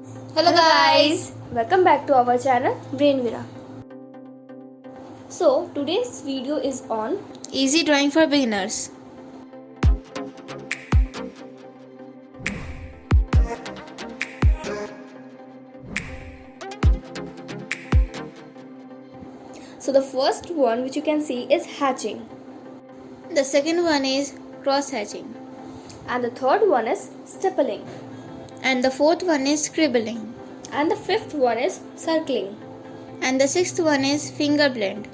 Hello guys, welcome back to our channel brainvera. So today's video is on easy drawing for beginners. So the first one which you can see is hatching, The second one is cross hatching, and the third one is stippling, and the fourth one is scribbling, and the fifth one is circling. and the sixth one is finger blend.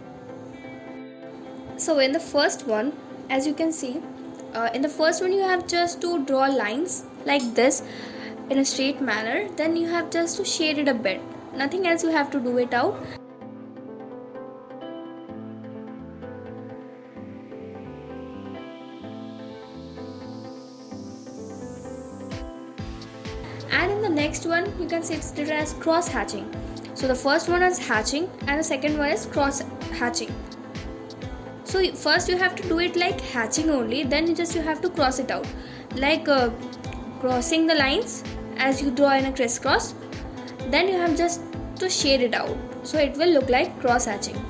So in the first one, as you can see, in the first one you have just to draw lines like this in a straight manner. Then you have just to shade it a bit. Nothing else you have to do it out. And in the next one you can see it's written as cross hatching. So the first one is hatching and the second one is cross hatching. So first you have to do it like hatching only, then you have to cross it out like crossing the lines as you draw in a crisscross. Then you have just to shade it out, so it will look like cross hatching.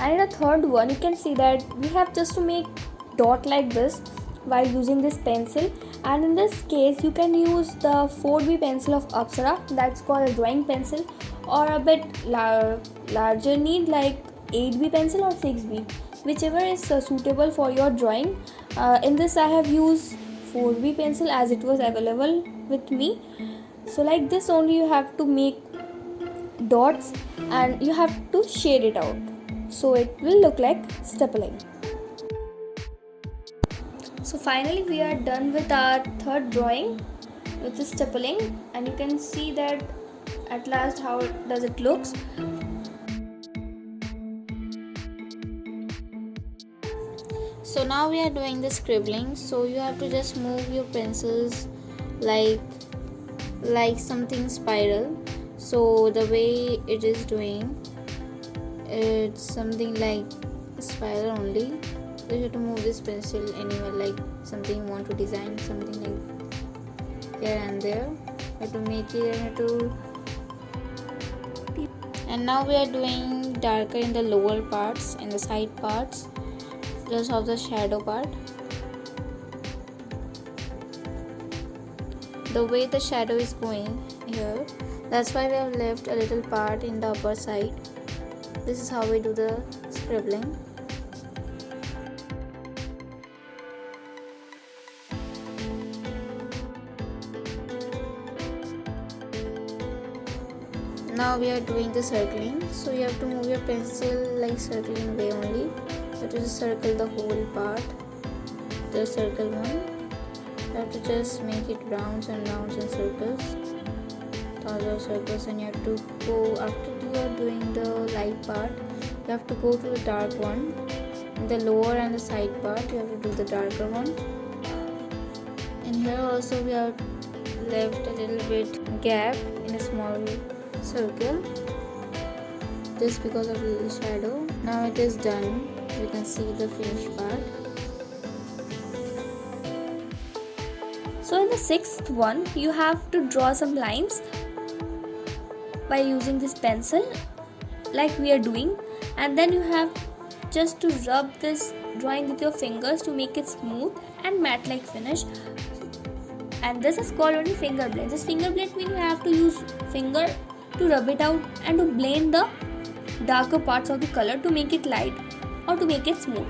And in the third one you can see that we have just to make dot like this while using this pencil, and in this case you can use the 4B pencil of Apsara, that's called a drawing pencil, or a bit larger need like 8B pencil or 6B, whichever is suitable for your drawing. In this I have used 4B pencil as it was available with me. So like this only you have to make dots and you have to shade it out, so it will look like stippling. So finally we are done with our third drawing, which is stippling, and you can see that at last how does it looks. So now we are doing the scribbling. So you have to just move your pencils like something spiral. So the way it is doing, it's something like a spiral only. So you have to move this pencil anywhere, like something you want to design, something like here and there. You have to make it and now we are doing darker in the lower parts, in the side parts, just of the shadow part. The way the shadow is going here, that's why we have left a little part in the upper side. This is how we do the scribbling. Now we are doing the circling. So you have to move your pencil like circling way only. You have to just circle the whole part, the circle one. You have to just make it rounds and rounds and circles, thousands of circles, and you have to go, after you are doing the light part, you have to go to the dark one. In the lower and the side part you have to do the darker one. And here also we have left a little bit gap in a small circle just because of the shadow. Now it is done. You can see the finished part. So in the sixth one, you have to draw some lines by using this pencil like we are doing, and then you have just to rub this drawing with your fingers to make it smooth and matte like finish. And this is called only finger blend. This finger blend means you have to use finger to rub it out and to blend the darker parts of the color to make it light or to make it smooth.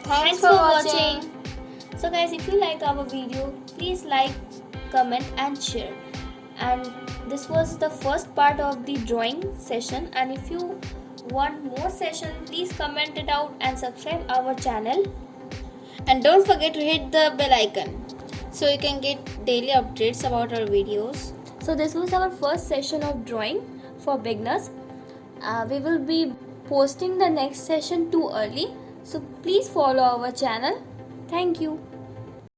Thanks for watching. So guys, if you like our video, please like, comment and share. And this was the first part of the drawing session, and if you want more session, please comment it out and subscribe our channel. And don't forget to hit the bell icon so you can get daily updates about our videos. So this was our first session of drawing for beginners. We will be posting the next session too early, so please follow our channel. Thank you.